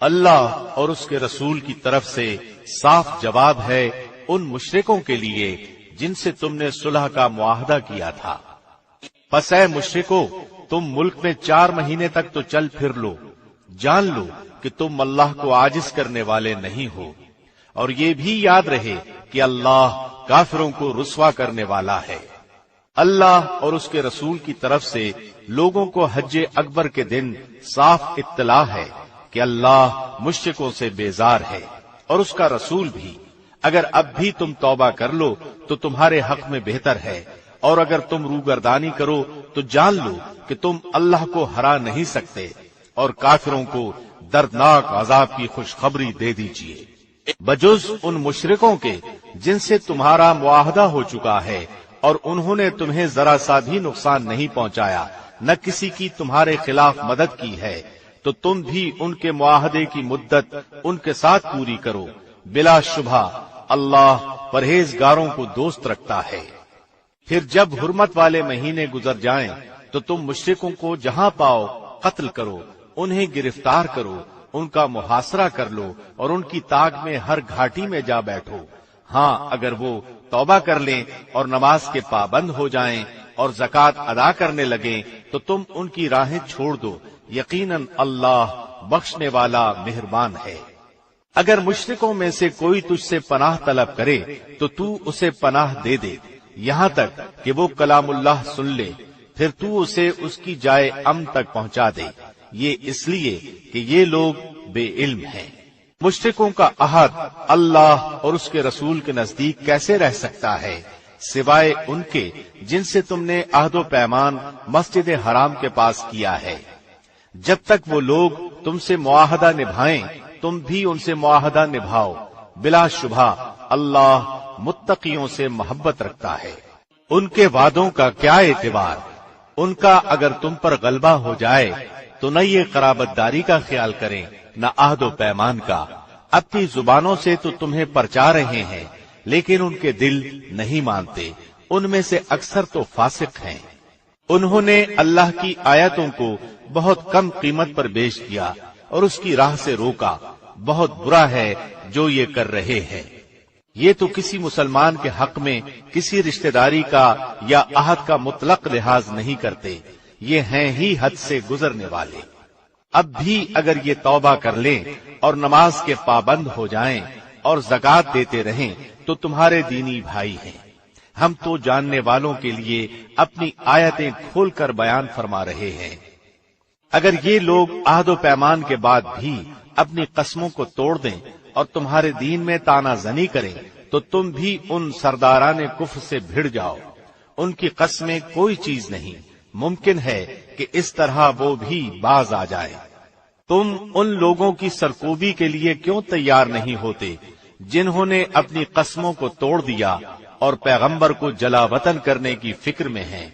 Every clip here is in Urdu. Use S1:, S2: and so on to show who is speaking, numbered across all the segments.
S1: اللہ اور اس کے رسول کی طرف سے صاف جواب ہے ان مشرکوں کے لیے جن سے تم نے صلح کا معاہدہ کیا تھا۔ پس اے مشرکو، تم ملک میں 4 مہینے تک تو چل پھر لو، جان لو کہ تم اللہ کو عاجز کرنے والے نہیں ہو، اور یہ بھی یاد رہے کہ اللہ کافروں کو رسوا کرنے والا ہے۔ اللہ اور اس کے رسول کی طرف سے لوگوں کو حج اکبر کے دن صاف اطلاع ہے کہ اللہ مشرکوں سے بیزار ہے، اور اس کا رسول بھی۔ اگر اب بھی تم توبہ کر لو تو تمہارے حق میں بہتر ہے، اور اگر تم روگردانی کرو تو جان لو کہ تم اللہ کو ہرا نہیں سکتے، اور کافروں کو دردناک عذاب کی خوشخبری دے دیجیے۔ بجز ان مشرکوں کے جن سے تمہارا معاہدہ ہو چکا ہے اور انہوں نے تمہیں ذرا سا بھی نقصان نہیں پہنچایا، نہ کسی کی تمہارے خلاف مدد کی ہے، تو تم بھی ان کے معاہدے کی مدت ان کے ساتھ پوری کرو۔ بلا شبہ اللہ پرہیزگاروں کو دوست رکھتا ہے۔ پھر جب حرمت والے مہینے گزر جائیں تو تم مشرکوں کو جہاں پاؤ قتل کرو، انہیں گرفتار کرو، ان کا محاصرہ کر لو، اور ان کی طاق میں ہر گھاٹی میں جا بیٹھو۔ ہاں، اگر وہ توبہ کر لیں اور نماز کے پابند ہو جائیں اور زکوٰۃ ادا کرنے لگیں تو تم ان کی راہیں چھوڑ دو، یقیناً اللہ بخشنے والا مہربان ہے۔ اگر مشرکوں میں سے کوئی تجھ سے پناہ طلب کرے تو تو اسے پناہ دے دے، یہاں تک کہ وہ کلام اللہ سن لے، پھر تو اسے اس کی جائے امن تک پہنچا دے، یہ اس لیے کہ یہ لوگ بے علم ہیں۔ مشرکوں کا عہد اللہ اور اس کے رسول کے نزدیک کیسے رہ سکتا ہے، سوائے ان کے جن سے تم نے عہد و پیمان مسجد حرام کے پاس کیا ہے۔ جب تک وہ لوگ تم سے معاہدہ نبھائیں تم بھی ان سے معاہدہ نبھاؤ، بلا شبہ اللہ متقیوں سے محبت رکھتا ہے۔ ان کے وعدوں کا کیا اعتبار، ان کا اگر تم پر غلبہ ہو جائے تو نہ یہ قرابت داری کا خیال کریں نہ عہد و پیمان کا۔ اپنی زبانوں سے تو تمہیں پرچا رہے ہیں لیکن ان کے دل نہیں مانتے، ان میں سے اکثر تو فاسق ہیں۔ انہوں نے اللہ کی آیتوں کو بہت کم قیمت پر بیچ دیا اور اس کی راہ سے روکا، بہت برا ہے جو یہ کر رہے ہیں۔ یہ تو کسی مسلمان کے حق میں کسی رشتہ داری کا یا عہد کا مطلق لحاظ نہیں کرتے، یہ ہیں ہی حد سے گزرنے والے۔ اب بھی اگر یہ توبہ کر لیں اور نماز کے پابند ہو جائیں اور زکوٰۃ دیتے رہیں تو تمہارے دینی بھائی ہیں۔ ہم تو جاننے والوں کے لیے اپنی آیتیں کھول کر بیان فرما رہے ہیں۔ اگر یہ لوگ عہد و پیمان کے بعد بھی اپنی قسموں کو توڑ دیں اور تمہارے دین میں طعنہ زنی کریں تو تم بھی ان سرداران کفر سے بھڑ جاؤ۔ ان کی قسمیں کوئی چیز نہیں، ممکن ہے کہ اس طرح وہ بھی باز آ جائے۔ تم ان لوگوں کی سرکوبی کے لیے کیوں تیار نہیں ہوتے جنہوں نے اپنی قسموں کو توڑ دیا اور پیغمبر کو جلا وطن کرنے کی فکر میں ہیں،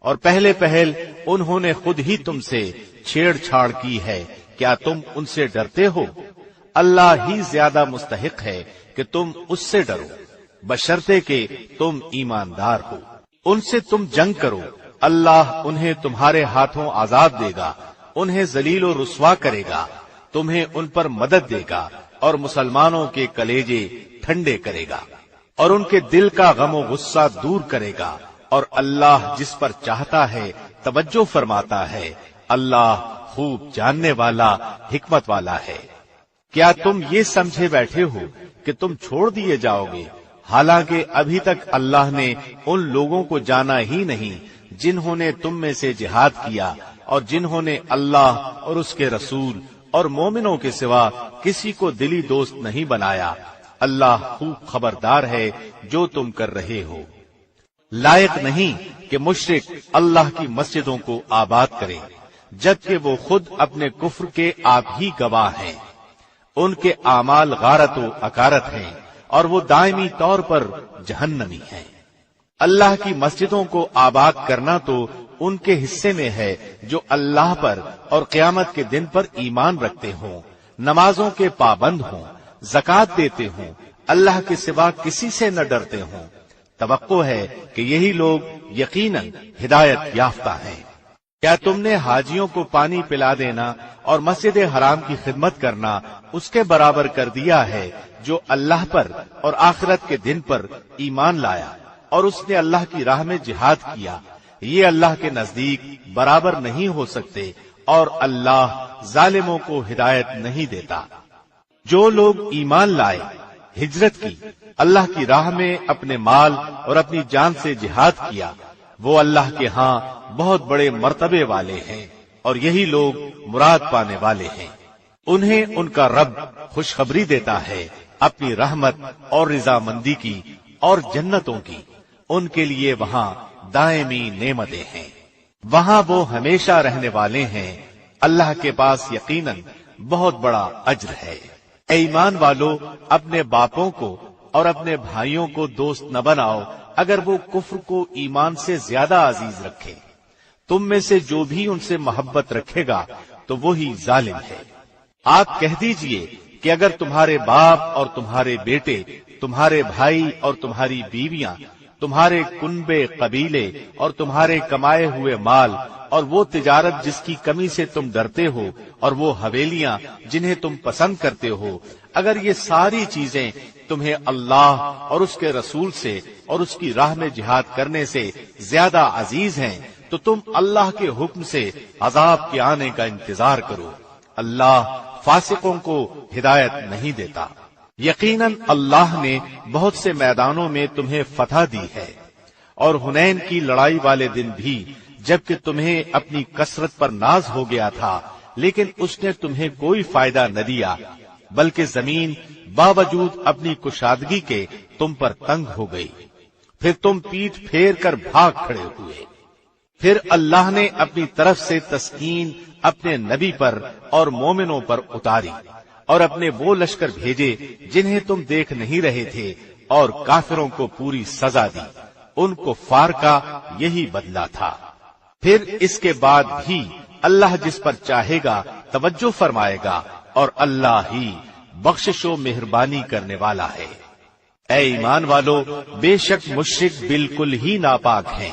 S1: اور پہلے پہل انہوں نے خود ہی تم سے چھیڑ چھاڑ کی ہے، کیا تم ان سے ڈرتے ہو؟ اللہ ہی زیادہ مستحق ہے کہ تم اس سے ڈرو، بشرطے کہ تم ایماندار ہو۔ ان سے تم جنگ کرو، اللہ انہیں تمہارے ہاتھوں عذاب دے گا، انہیں ذلیل و رسوا کرے گا، تمہیں ان پر مدد دے گا اور مسلمانوں کے کلیجے ٹھنڈے کرے گا اور ان کے دل کا غم و غصہ دور کرے گا، اور اللہ جس پر چاہتا ہے توجہ فرماتا ہے۔ اللہ خوب جاننے والا، حکمت والا ہے۔ کیا تم یہ سمجھے بیٹھے ہو کہ تم چھوڑ دیے جاؤ گے، حالانکہ ابھی تک اللہ نے ان لوگوں کو جانا ہی نہیں جنہوں نے تم میں سے جہاد کیا اور جنہوں نے اللہ اور اس کے رسول اور مومنوں کے سوا کسی کو دلی دوست نہیں بنایا۔ اللہ خوب خبردار ہے جو تم کر رہے ہو۔ لائق نہیں کہ مشرک اللہ کی مسجدوں کو آباد کرے جبکہ وہ خود اپنے کفر کے آپ ہی گواہ ہیں۔ ان کے اعمال غارت و اکارت ہیں اور وہ دائمی طور پر جہنمی ہیں۔ اللہ کی مسجدوں کو آباد کرنا تو ان کے حصے میں ہے جو اللہ پر اور قیامت کے دن پر ایمان رکھتے ہوں، نمازوں کے پابند ہوں، زکوٰۃ دیتے ہوں، اللہ کے سوا کسی سے نہ ڈرتے ہوں۔ توقع ہے کہ یہی لوگ یقیناً ہدایت یافتہ ہیں۔ کیا تم نے حاجیوں کو پانی پلا دینا اور مسجد حرام کی خدمت کرنا اس کے برابر کر دیا ہے جو اللہ پر اور آخرت کے دن پر ایمان لایا اور اس نے اللہ کی راہ میں جہاد کیا؟ یہ اللہ کے نزدیک برابر نہیں ہو سکتے اور اللہ ظالموں کو ہدایت نہیں دیتا۔ جو لوگ ایمان لائے، ہجرت کی، اللہ کی راہ میں اپنے مال اور اپنی جان سے جہاد کیا، وہ اللہ کے ہاں بہت بڑے مرتبے والے ہیں اور یہی لوگ مراد پانے والے ہیں۔ انہیں ان کا رب خوشخبری دیتا ہے اپنی رحمت اور رضامندی کی اور جنتوں کی، ان کے لیے وہاں دائمی نعمتیں ہیں، وہاں وہ ہمیشہ رہنے والے ہیں، اللہ کے پاس یقیناً بہت بڑا اجر ہے۔ اے ایمان والو، اپنے باپوں کو اور اپنے بھائیوں کو دوست نہ بناؤ اگر وہ کفر کو ایمان سے زیادہ عزیز رکھے، تم میں سے جو بھی ان سے محبت رکھے گا تو وہی ظالم ہے۔ آپ کہہ دیجئے کہ اگر تمہارے باپ اور تمہارے بیٹے، تمہارے بھائی اور تمہاری بیویاں، تمہارے کنبے قبیلے اور تمہارے کمائے ہوئے مال اور وہ تجارت جس کی کمی سے تم ڈرتے ہو اور وہ حویلیاں جنہیں تم پسند کرتے ہو، اگر یہ ساری چیزیں تمہیں اللہ اور اس کے رسول سے اور اس کی راہ میں جہاد کرنے سے زیادہ عزیز ہیں تو تم اللہ کے حکم سے عذاب کے آنے کا انتظار کرو۔ اللہ فاسقوں کو ہدایت نہیں دیتا۔ یقیناً اللہ نے بہت سے میدانوں میں تمہیں فتح دی ہے، اور حنین کی لڑائی والے دن بھی جبکہ تمہیں اپنی کثرت پر ناز ہو گیا تھا، لیکن اس نے تمہیں کوئی فائدہ نہ دیا، بلکہ زمین باوجود اپنی کشادگی کے تم پر تنگ ہو گئی، پھر تم پیٹھ پھیر کر بھاگ کھڑے ہوئے۔ پھر اللہ نے اپنی طرف سے تسکین اپنے نبی پر اور مومنوں پر اتاری، اور اپنے وہ لشکر بھیجے جنہیں تم دیکھ نہیں رہے تھے، اور کافروں کو پوری سزا دی۔ ان کفار کا یہی بدلہ تھا۔ پھر اس کے بعد بھی اللہ جس پر چاہے گا توجہ فرمائے گا، اور اللہ ہی بخشش و مہربانی کرنے والا ہے۔ اے ایمان والو، بے شک مشرک بالکل ہی ناپاک ہیں،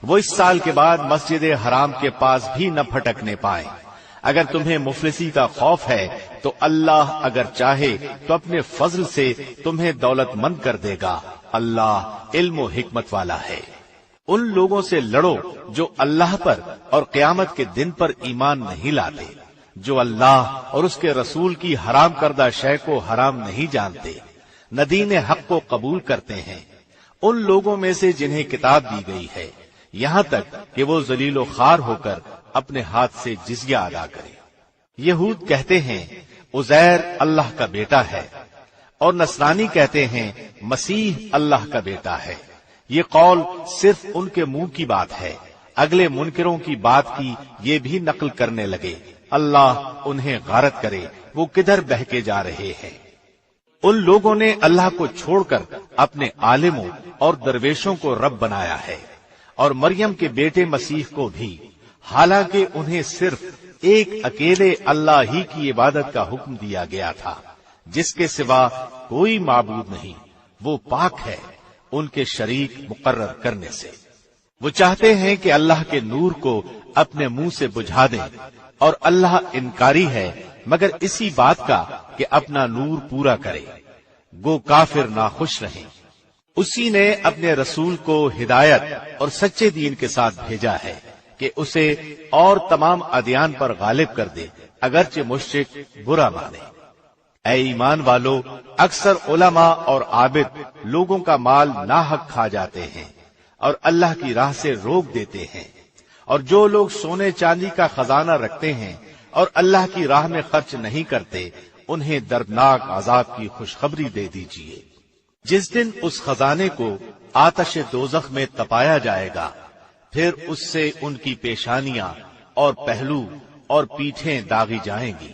S1: وہ اس سال کے بعد مسجد حرام کے پاس بھی نہ پھٹکنے پائیں۔ اگر تمہیں مفلسی کا خوف ہے تو اللہ اگر چاہے تو اپنے فضل سے تمہیں دولت مند کر دے گا، اللہ علم و حکمت والا ہے۔ ان لوگوں سے لڑو جو اللہ پر اور قیامت کے دن پر ایمان نہیں لاتے، جو اللہ اور اس کے رسول کی حرام کردہ شے کو حرام نہیں جانتے، نہ دین حق کو قبول کرتے ہیں، ان لوگوں میں سے جنہیں کتاب دی گئی ہے، یہاں تک کہ وہ ذلیل و خوار ہو کر اپنے ہاتھ سے جزیہ ادا کرے۔ یہود کہتے ہیں عزیر اللہ کا بیٹا ہے، اور نصرانی کہتے ہیں مسیح اللہ کا بیٹا ہے۔ یہ قول صرف ان کے منہ کی بات ہے، اگلے منکروں کی بات کی یہ بھی نقل کرنے لگے۔ اللہ انہیں غارت کرے، وہ کدھر بہکے جا رہے ہیں۔ ان لوگوں نے اللہ کو چھوڑ کر اپنے عالموں اور درویشوں کو رب بنایا ہے، اور مریم کے بیٹے مسیح کو بھی، حالانکہ انہیں صرف ایک اکیلے اللہ ہی کی عبادت کا حکم دیا گیا تھا، جس کے سوا کوئی معبود نہیں، وہ پاک ہے ان کے شریک مقرر کرنے سے۔ وہ چاہتے ہیں کہ اللہ کے نور کو اپنے منہ سے بجھا دیں، اور اللہ انکاری ہے مگر اسی بات کا کہ اپنا نور پورا کرے، گو کافر ناخوش رہیں۔ اسی نے اپنے رسول کو ہدایت اور سچے دین کے ساتھ بھیجا ہے کہ اسے اور تمام ادیان پر غالب کر دے، اگرچہ مشرک برا مانے۔ اے ایمان والو، اکثر علماء اور عابد لوگوں کا مال ناحق کھا جاتے ہیں اور اللہ کی راہ سے روک دیتے ہیں، اور جو لوگ سونے چاندی کا خزانہ رکھتے ہیں اور اللہ کی راہ میں خرچ نہیں کرتے، انہیں دردناک عذاب کی خوشخبری دے دیجیے۔ جس دن اس خزانے کو آتش دوزخ میں تپایا جائے گا، پھر اس سے ان کی پیشانیاں اور پہلو اور پیٹھیں داغی جائیں گی۔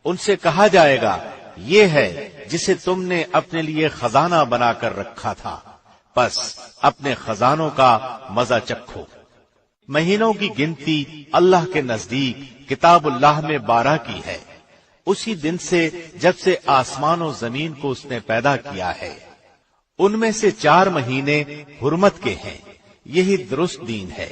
S1: ان سے کہا جائے گا، یہ ہے جسے تم نے اپنے لیے خزانہ بنا کر رکھا تھا، پس اپنے خزانوں کا مزہ چکھو۔ مہینوں کی گنتی اللہ کے نزدیک کتاب اللہ میں 12 کی ہے، اسی دن سے جب سے آسمان و زمین کو اس نے پیدا کیا ہے۔ ان میں سے 4 مہینے حرمت کے ہیں، یہی درست دین ہے۔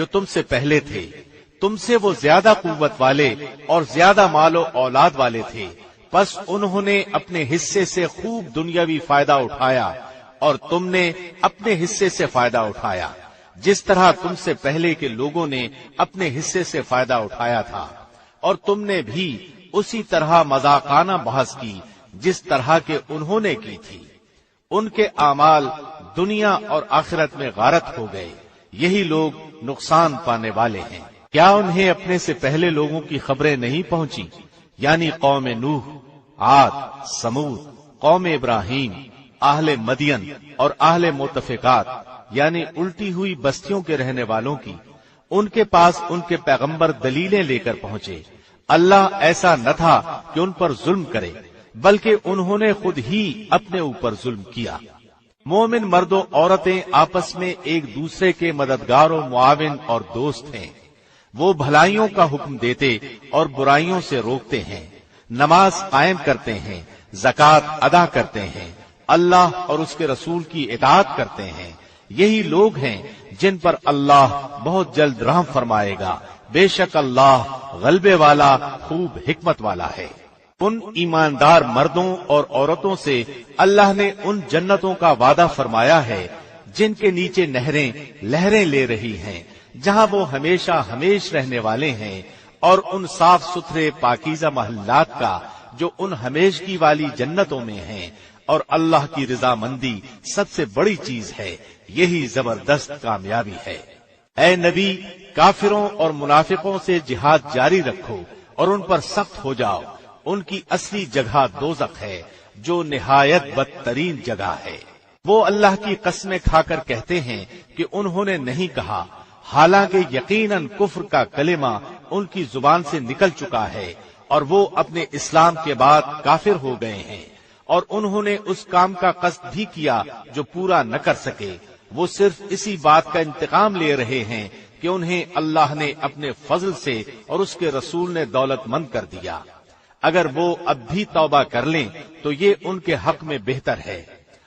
S1: جو تم سے پہلے تھے، تم سے وہ زیادہ قوت والے اور زیادہ مال و اولاد والے تھے، پس انہوں نے اپنے حصے سے خوب دنیاوی فائدہ اٹھایا اور تم نے اپنے حصے سے فائدہ اٹھایا، جس طرح تم سے پہلے کے لوگوں نے اپنے حصے سے فائدہ اٹھایا تھا، اور تم نے بھی اسی طرح مذاقانہ بحث کی جس طرح کے انہوں نے کی تھی۔ ان کے اعمال دنیا اور آخرت میں غارت ہو گئے، یہی لوگ نقصان پانے والے ہیں۔ کیا انہیں اپنے سے پہلے لوگوں کی خبریں نہیں پہنچی، یعنی قوم نوح، عاد، سمود، قوم ابراہیم، اہل مدین اور اہل متفقات، یعنی الٹی ہوئی بستیوں کے رہنے والوں کی؟ ان کے پاس ان کے پیغمبر دلیلیں لے کر پہنچے۔ اللہ ایسا نہ تھا کہ ان پر ظلم کرے، بلکہ انہوں نے خود ہی اپنے اوپر ظلم کیا۔ مومن مرد و عورتیں آپس میں ایک دوسرے کے مددگار و معاون اور دوست ہیں۔ وہ بھلائیوں کا حکم دیتے اور برائیوں سے روکتے ہیں، نماز قائم کرتے ہیں، زکوٰۃ ادا کرتے ہیں، اللہ اور اس کے رسول کی اطاعت کرتے ہیں۔ یہی لوگ ہیں جن پر اللہ بہت جلد رحم فرمائے گا، بے شک اللہ غلبے والا خوب حکمت والا ہے۔ ان ایماندار مردوں اور عورتوں سے اللہ نے ان جنتوں کا وعدہ فرمایا ہے جن کے نیچے نہریں لہریں لے رہی ہیں، جہاں وہ ہمیشہ ہمیش رہنے والے ہیں، اور ان صاف ستھرے پاکیزہ محلات کا جو ان ہمیشگی والی جنتوں میں ہیں، اور اللہ کی رضامندی سب سے بڑی چیز ہے، یہی زبردست کامیابی ہے۔ اے نبی، کافروں اور منافقوں سے جہاد جاری رکھو اور ان پر سخت ہو جاؤ، ان کی اصلی جگہ دوزخ ہے جو نہایت بدترین جگہ ہے۔ وہ اللہ کی قسمیں کھا کر کہتے ہیں کہ انہوں نے نہیں کہا، حالانکہ یقیناً کفر کا کلمہ ان کی زبان سے نکل چکا ہے اور وہ اپنے اسلام کے بعد کافر ہو گئے ہیں، اور انہوں نے اس کام کا قصد بھی کیا جو پورا نہ کر سکے۔ وہ صرف اسی بات کا انتقام لے رہے ہیں کہ انہیں اللہ نے اپنے فضل سے اور اس کے رسول نے دولت مند کر دیا۔ اگر وہ اب بھی توبہ کر لیں تو یہ ان کے حق میں بہتر ہے،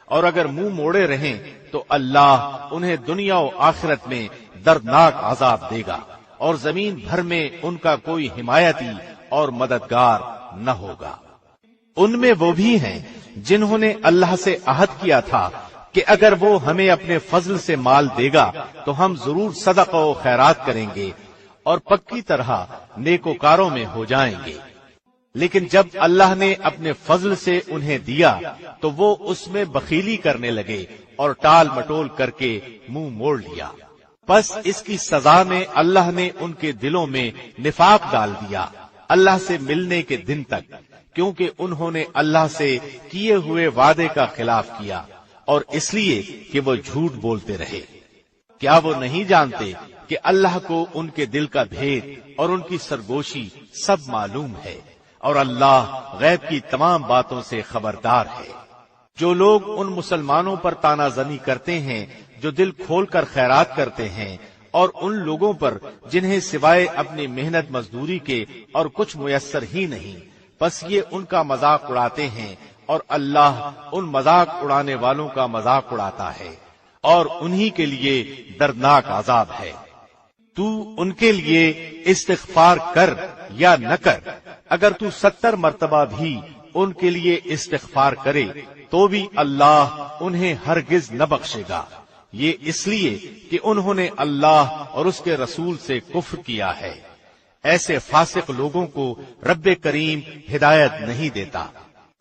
S1: اور اگر منہ موڑے رہیں تو اللہ انہیں دنیا و آخرت میں دردناک عذاب دے گا، اور زمین بھر میں ان کا کوئی حمایتی اور مددگار نہ ہوگا۔ ان میں وہ بھی ہیں جنہوں نے اللہ سے عہد کیا تھا کہ اگر وہ ہمیں اپنے فضل سے مال دے گا تو ہم ضرور صدقہ و خیرات کریں گے اور پکی طرح نیکوکاروں میں ہو جائیں گے، لیکن جب اللہ نے اپنے فضل سے انہیں دیا تو وہ اس میں بخیلی کرنے لگے اور ٹال مٹول کر کے منہ موڑ لیا۔ پس اس کی سزا میں اللہ نے ان کے دلوں میں نفاق ڈال دیا اللہ سے ملنے کے دن تک، کیونکہ انہوں نے اللہ سے کیے ہوئے وعدے کا خلاف کیا، اور اس لیے کہ وہ جھوٹ بولتے رہے۔ کیا وہ نہیں جانتے کہ اللہ کو ان کے دل کا بھید اور ان کی سرگوشی سب معلوم ہے، اور اللہ غیب کی تمام باتوں سے خبردار ہے۔ جو لوگ ان مسلمانوں پر طعنہ زنی کرتے ہیں جو دل کھول کر خیرات کرتے ہیں، اور ان لوگوں پر جنہیں سوائے اپنی محنت مزدوری کے اور کچھ میسر ہی نہیں، بس یہ ان کا مذاق اڑاتے ہیں، اور اللہ ان مذاق اڑانے والوں کا مذاق اڑاتا ہے، اور انہی کے لیے دردناک عذاب ہے۔ تو ان کے لیے استغفار کر یا نہ کر، اگر تو 70 مرتبہ بھی ان کے لیے استغفار کرے تو بھی اللہ انہیں ہرگز نہ بخشے گا، یہ اس لیے کہ انہوں نے اللہ اور اس کے رسول سے کفر کیا ہے۔ ایسے فاسق لوگوں کو رب کریم ہدایت نہیں دیتا۔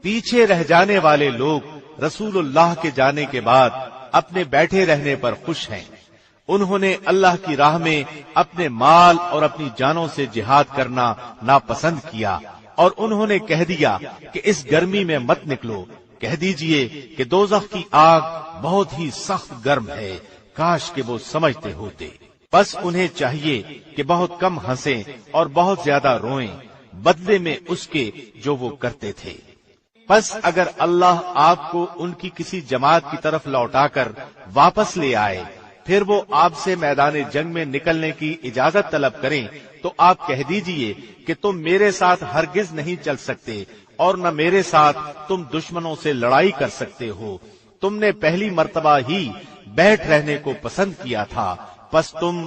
S1: پیچھے رہ جانے والے لوگ رسول اللہ کے جانے کے بعد اپنے بیٹھے رہنے پر خوش ہیں۔ انہوں نے اللہ کی راہ میں اپنے مال اور اپنی جانوں سے جہاد کرنا ناپسند کیا، اور انہوں نے کہہ دیا کہ اس گرمی میں مت نکلو۔ کہہ دیجئے کہ دوزخ کی آگ بہت ہی سخت گرم ہے، کاش کہ وہ سمجھتے ہوتے۔ بس انہیں چاہیے کہ بہت کم ہنسیں اور بہت زیادہ روئیں، بدلے میں اس کے جو وہ کرتے تھے۔ پس اگر اللہ آپ کو ان کی کسی جماعت کی طرف لوٹا کر واپس لے آئے، پھر وہ آپ سے میدان جنگ میں نکلنے کی اجازت طلب کریں تو آپ کہہ دیجئے کہ تم میرے ساتھ ہرگز نہیں چل سکتے، اور نہ میرے ساتھ تم دشمنوں سے لڑائی کر سکتے ہو۔ تم نے پہلی مرتبہ ہی بیٹھ رہنے کو پسند کیا تھا، پس تم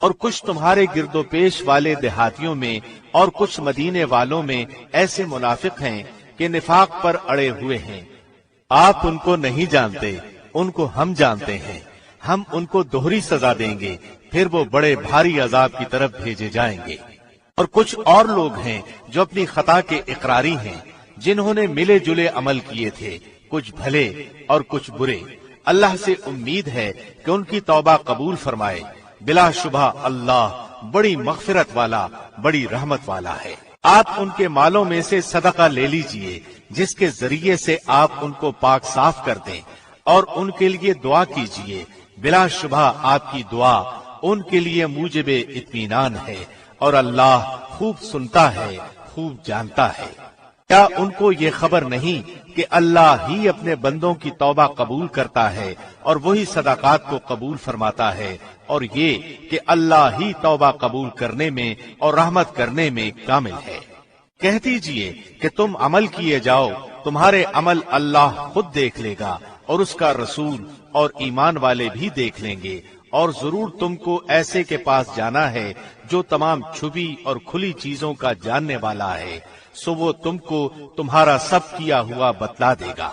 S1: اور کچھ تمہارے گرد و پیش والے دیہاتیوں میں اور کچھ مدینے والوں میں ایسے منافق ہیں کہ نفاق پر اڑے ہوئے ہیں۔ آپ ان کو نہیں جانتے، ان کو ہم جانتے ہیں۔ ہم ان کو دوہری سزا دیں گے، پھر وہ بڑے بھاری عذاب کی طرف بھیجے جائیں گے۔ اور کچھ اور لوگ ہیں جو اپنی خطا کے اقراری ہیں، جنہوں نے ملے جلے عمل کیے تھے، کچھ بھلے اور کچھ برے۔ اللہ سے امید ہے کہ ان کی توبہ قبول فرمائے۔ بلا شبہ اللہ بڑی مغفرت والا، بڑی رحمت والا ہے۔ آپ ان کے مالوں میں سے صدقہ لے لیجئے جس کے ذریعے سے آپ ان کو پاک صاف کر دیں، اور ان کے لیے دعا کیجئے۔ بلا شبہ آپ کی دعا ان کے لیے موجب اطمینان ہے، اور اللہ خوب سنتا ہے، خوب جانتا ہے۔ کیا ان کو یہ خبر نہیں کہ اللہ ہی اپنے بندوں کی توبہ قبول کرتا ہے اور وہی صدقات کو قبول فرماتا ہے، اور یہ کہ اللہ ہی توبہ قبول کرنے میں اور رحمت کرنے میں کامل ہے۔ کہہ دیجئے کہ تم عمل کیے جاؤ، تمہارے عمل اللہ خود دیکھ لے گا، اور اس کا رسول اور ایمان والے بھی دیکھ لیں گے، اور ضرور تم کو ایسے کے پاس جانا ہے جو تمام چھپی اور کھلی چیزوں کا جاننے والا ہے، سو وہ تم کو تمہارا سب کیا ہوا بتلا دے گا۔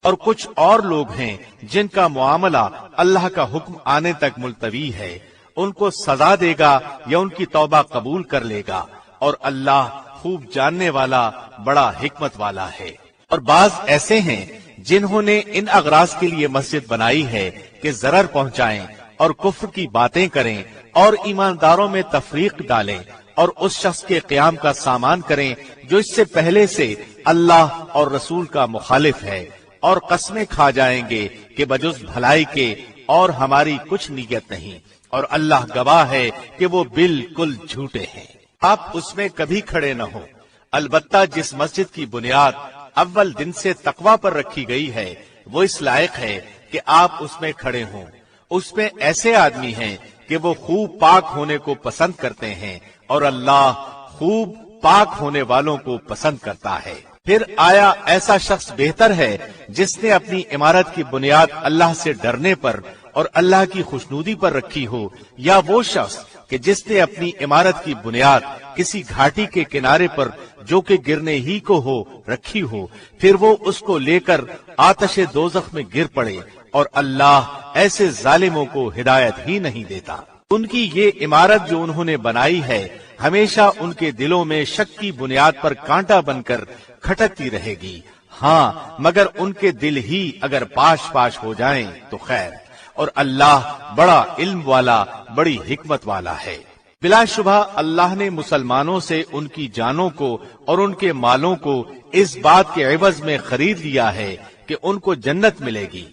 S1: اور کچھ اور لوگ ہیں جن کا معاملہ اللہ کا حکم آنے تک ملتوی ہے، ان کو سزا دے گا یا ان کی توبہ قبول کر لے گا، اور اللہ خوب جاننے والا، بڑا حکمت والا ہے۔ اور بعض ایسے ہیں جنہوں نے ان اغراض کے لیے مسجد بنائی ہے کہ ضرر پہنچائیں اور کفر کی باتیں کریں اور ایمانداروں میں تفریق ڈالیں، اور اس شخص کے قیام کا سامان کریں جو اس سے پہلے سے اللہ اور رسول کا مخالف ہے، اور قسمیں کھا جائیں گے کہ بجز بھلائی کے اور ہماری کچھ نیت نہیں، اور اللہ گواہ ہے کہ وہ بالکل جھوٹے ہیں۔ آپ اس میں کبھی کھڑے نہ ہو، البتہ جس مسجد کی بنیاد اول دن سے تقوی پر رکھی گئی ہے، وہ اس لائق ہے کہ آپ اس میں کھڑے ہوں۔ اس میں ایسے آدمی ہیں کہ وہ خوب پاک ہونے کو پسند کرتے ہیں، اور اللہ خوب پاک ہونے والوں کو پسند کرتا ہے۔ پھر آیا ایسا شخص بہتر ہے جس نے اپنی عمارت کی بنیاد اللہ سے ڈرنے پر اور اللہ کی خوشنودی پر رکھی ہو، یا وہ شخص کہ جس نے اپنی عمارت کی بنیاد کسی گھاٹی کے کنارے پر جو کہ گرنے ہی کو ہو رکھی ہو، پھر وہ اس کو لے کر آتش دوزخ میں گر پڑے، اور اللہ ایسے ظالموں کو ہدایت ہی نہیں دیتا۔ ان کی یہ عمارت جو انہوں نے بنائی ہے ہمیشہ ان کے دلوں میں شک کی بنیاد پر کانٹا بن کر کھٹکتی رہے گی، ہاں مگر ان کے دل ہی اگر پاش پاش ہو جائیں تو خیر، اور اللہ بڑا علم والا، بڑی حکمت والا ہے۔ بلا شبہ اللہ نے مسلمانوں سے ان کی جانوں کو اور ان کے مالوں کو اس بات کے عوض میں خرید لیا ہے کہ ان کو جنت ملے گی۔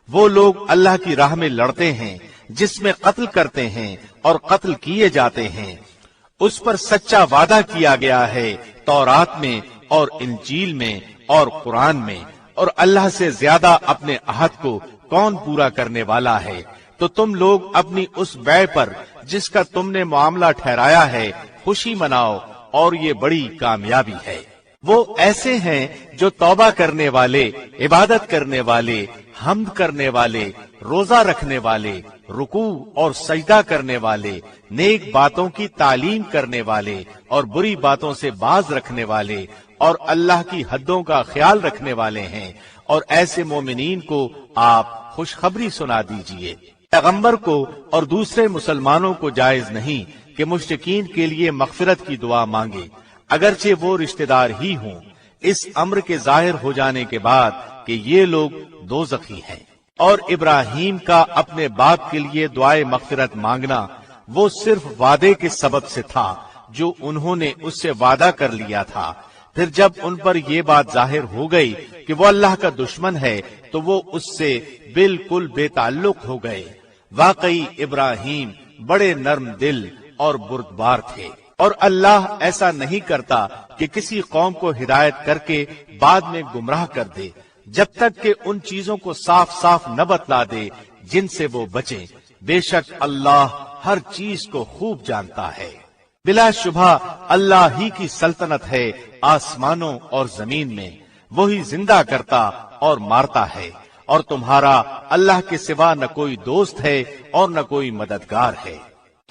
S1: وہ لوگ اللہ کی راہ میں لڑتے ہیں جس میں قتل کرتے ہیں اور قتل کیے جاتے ہیں، اس پر سچا وعدہ کیا گیا ہے تورات میں اور انجیل میں اور قرآن میں، اور اللہ سے زیادہ اپنے عہد کو کون پورا کرنے والا ہے؟ تو تم لوگ اپنی اس بیع پر جس کا تم نے معاملہ ٹھہرایا ہے خوشی مناؤ، اور یہ بڑی کامیابی ہے۔ وہ ایسے ہیں جو توبہ کرنے والے، عبادت کرنے والے، حمد کرنے والے، روزہ رکھنے والے، رکوع اور سجدہ کرنے والے، نیک باتوں کی تعلیم کرنے والے اور بری باتوں سے باز رکھنے والے، اور اللہ کی حدوں کا خیال رکھنے والے ہیں۔ اور ایسے مومنین کو آپ خوشخبری سنا دیجئے۔ پیغمبر کو اور دوسرے مسلمانوں کو جائز نہیں کہ مشرکین کے لیے مغفرت کی دعا مانگے، اگرچہ وہ رشتہ دار ہی ہوں، اس امر کے ظاہر ہو جانے کے بعد کہ یہ لوگ دوزخی ہیں۔ اور ابراہیم کا اپنے باپ کے لیے دعائے مغفرت مانگنا وہ صرف وعدے کے سبب سے تھا جو انہوں نے اس سے وعدہ کر لیا تھا۔ پھر جب ان پر یہ بات ظاہر ہو گئی کہ وہ اللہ کا دشمن ہے تو وہ اس سے بالکل بے تعلق ہو گئے۔ واقعی ابراہیم بڑے نرم دل اور بردبار تھے، اور اللہ ایسا نہیں کرتا کہ کسی قوم کو ہدایت کر کے بعد میں گمراہ کر دے جب تک کہ ان چیزوں کو صاف صاف نہ بتلا دے جن سے وہ بچیں۔ بے شک اللہ ہر چیز کو خوب جانتا ہے۔ بلا شبہ اللہ ہی کی سلطنت ہے آسمانوں اور زمین میں، وہی زندہ کرتا اور مارتا ہے، اور تمہارا اللہ کے سوا نہ کوئی دوست ہے اور نہ کوئی مددگار ہے۔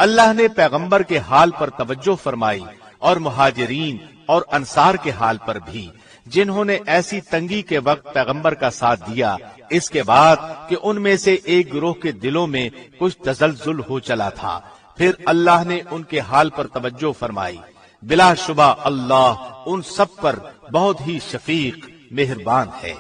S1: اللہ نے پیغمبر کے حال پر توجہ فرمائی اور مہاجرین اور انصار کے حال پر بھی، جنہوں نے ایسی تنگی کے وقت پیغمبر کا ساتھ دیا، اس کے بعد کہ ان میں سے ایک گروہ کے دلوں میں کچھ تزلزل ہو چلا تھا۔ پھر اللہ نے ان کے حال پر توجہ فرمائی۔ بلا شبہ اللہ ان سب پر بہت ہی شفیق مہربان ہے۔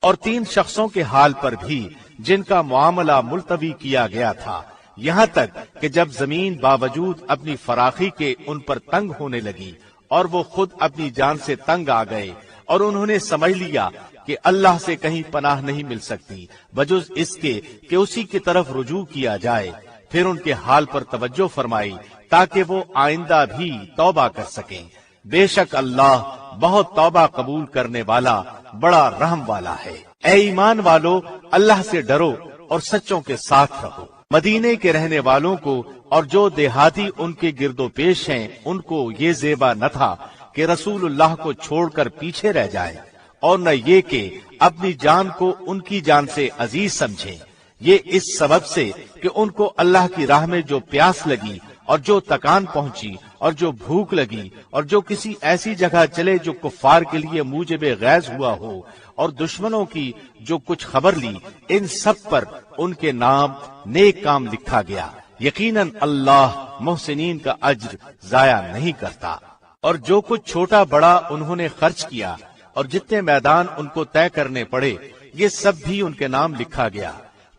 S1: اور 3 شخصوں کے حال پر بھی جن کا معاملہ ملتوی کیا گیا تھا، یہاں تک کہ جب زمین باوجود اپنی فراخی کے ان پر تنگ ہونے لگی اور وہ خود اپنی جان سے تنگ آ گئے، اور انہوں نے سمجھ لیا کہ اللہ سے کہیں پناہ نہیں مل سکتی بجز اس کے کہ اسی کی طرف رجوع کیا جائے، پھر ان کے حال پر توجہ فرمائی تاکہ وہ آئندہ بھی توبہ کر سکیں۔ بے شک اللہ بہت توبہ قبول کرنے والا بڑا رحم والا ہے۔ اے ایمان والو، اللہ سے ڈرو اور سچوں کے ساتھ رہو۔ مدینے کے رہنے والوں کو اور جو دیہاتی ان کے گرد و پیش ہیں، ان کو یہ زیبا نہ تھا کہ رسول اللہ کو چھوڑ کر پیچھے رہ جائیں، اور نہ یہ کہ اپنی جان کو ان کی جان سے عزیز سمجھیں۔ یہ اس سبب سے کہ ان کو اللہ کی راہ میں جو پیاس لگی اور جو تکان پہنچی اور جو بھوک لگی اور جو کسی ایسی جگہ چلے جو کفار کے لیے موجب غیظ ہوا ہو اور دشمنوں کی جو کچھ خبر لی، ان سب پر ان کے نام نیک کام لکھا گیا۔ یقیناً اللہ محسنین کا اجر ضائع نہیں کرتا۔ اور جو کچھ چھوٹا بڑا انہوں نے خرچ کیا اور جتنے میدان ان کو طے کرنے پڑے، یہ سب بھی ان کے نام لکھا گیا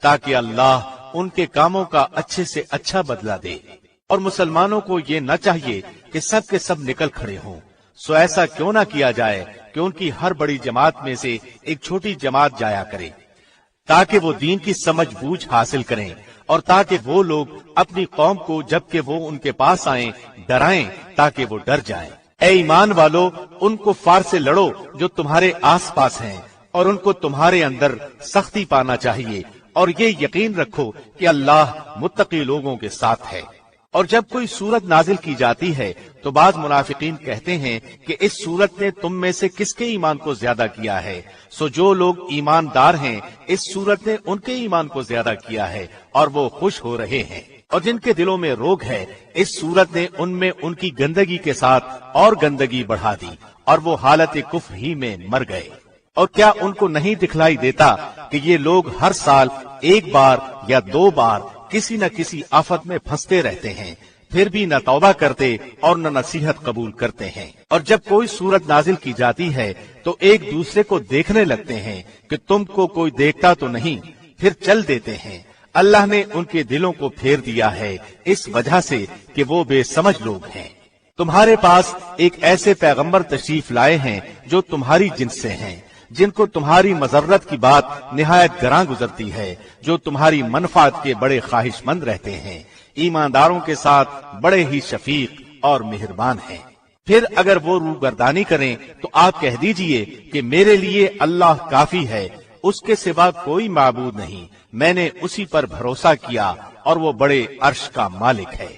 S1: تاکہ اللہ ان کے کاموں کا اچھے سے اچھا بدلہ دے۔ اور مسلمانوں کو یہ نہ چاہیے کہ سب کے سب نکل کھڑے ہوں، سو ایسا کیوں نہ کیا جائے کہ ان کی ہر بڑی جماعت میں سے ایک چھوٹی جماعت جایا کرے، تاکہ وہ دین کی سمجھ بوجھ حاصل کریں، اور تاکہ وہ لوگ اپنی قوم کو جبکہ وہ ان کے پاس آئیں ڈرائیں تاکہ وہ ڈر جائیں۔ اے ایمان والو، ان کفار سے لڑو جو تمہارے آس پاس ہیں، اور ان کو تمہارے اندر سختی پانا چاہیے، اور یہ یقین رکھو کہ اللہ متقی لوگوں کے ساتھ ہے۔ اور جب کوئی سورت نازل کی جاتی ہے تو بعض منافقین کہتے ہیں کہ اس سورت نے تم میں سے کس کے ایمان کو زیادہ کیا ہے، سو جو لوگ ایماندار ہیں اس سورت نے ان کے ایمان کو زیادہ کیا ہے اور وہ خوش ہو رہے ہیں۔ اور جن کے دلوں میں روگ ہے اس سورت نے ان میں ان کی گندگی کے ساتھ اور گندگی بڑھا دی اور وہ حالت کفر ہی میں مر گئے۔ اور کیا ان کو نہیں دکھلائی دیتا کہ یہ لوگ ہر سال ایک بار یا 2 بار کسی نہ کسی آفت میں پھنستے رہتے ہیں، پھر بھی نہ توبہ کرتے اور نہ نصیحت قبول کرتے ہیں۔ اور جب کوئی سورت نازل کی جاتی ہے تو ایک دوسرے کو دیکھنے لگتے ہیں کہ تم کو کوئی دیکھتا تو نہیں، پھر چل دیتے ہیں۔ اللہ نے ان کے دلوں کو پھیر دیا ہے اس وجہ سے کہ وہ بے سمجھ لوگ ہیں۔ تمہارے پاس ایک ایسے پیغمبر تشریف لائے ہیں جو تمہاری جنس سے ہیں، جن کو تمہاری مضرت کی بات نہایت گراں گزرتی ہے، جو تمہاری منفعت کے بڑے خواہش مند رہتے ہیں، ایمانداروں کے ساتھ بڑے ہی شفیق اور مہربان ہیں۔ پھر اگر وہ روگردانی کریں تو آپ کہہ دیجئے کہ میرے لیے اللہ کافی ہے، اس کے سوا کوئی معبود نہیں، میں نے اسی پر بھروسہ کیا اور وہ بڑے عرش کا مالک ہے۔